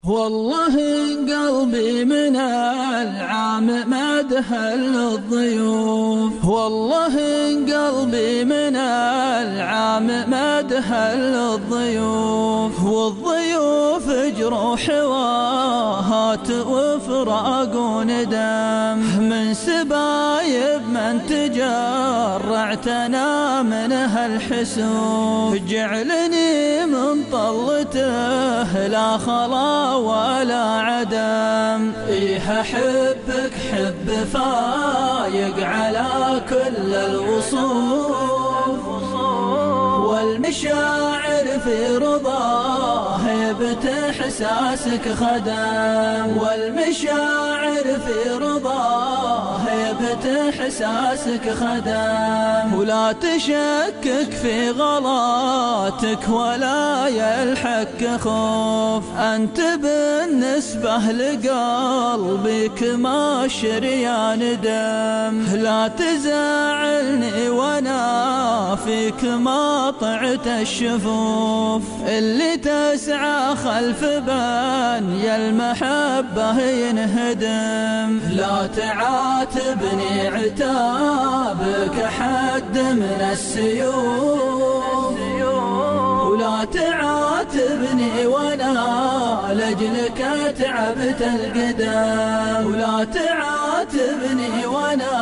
والله قلبي من العام ما دهل الضيوف، والله قلبي من العام ما دهل الضيوف، والضيوف جروح واهات وفراق وندم من سبايب من تجرعتنا من هالحسوف، جعلني من طلته لا خلا ولا عدم. إيه أحبك حب فايق على كل الوصوف، والمشاعر في رضاه هيبة إحساسك خدم، والمشاعر في رضاه هيبة إحساسك خدم. ولا تشكك في غلاتك ولا يلحق خوف، أنت بالنسبة لقلبك ما شريان دم. لا تزعلني وانا فيك ما طعت الشفوف، اللي تسعى خلف بني المحبة ينهدم. لا تعاتبني عتابك حد من السيوف، ولا تعاتبني وانا لجلك تعبت القدم، ولا تعاتبني وانا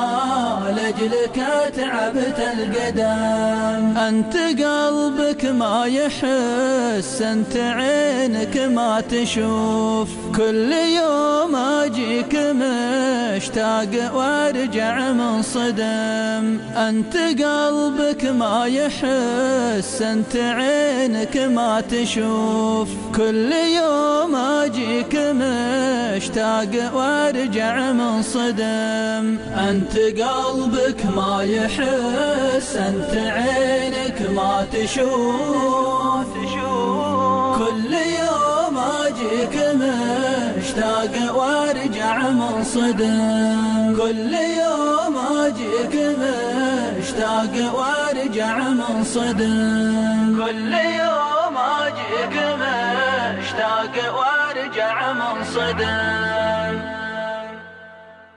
لجلك تعبت القدم. انت قلبك ما يحس، انت عينك ما تشوف، كل يوم اجيك مشتاق وارجع منصدم. انت قلبك ما يحس، انت عينك ما تشوف، كل يوم اجيك مشتاق وارجع منصدم. انت قلبك ما يحس، انت عينك ما تشوف، كل يوم اجيك مشتاق وارجع منصدم، كل يوم اجيك مشتاق وارجع منصدم، كل يوم اجيك مشتاق وارجع منصدم.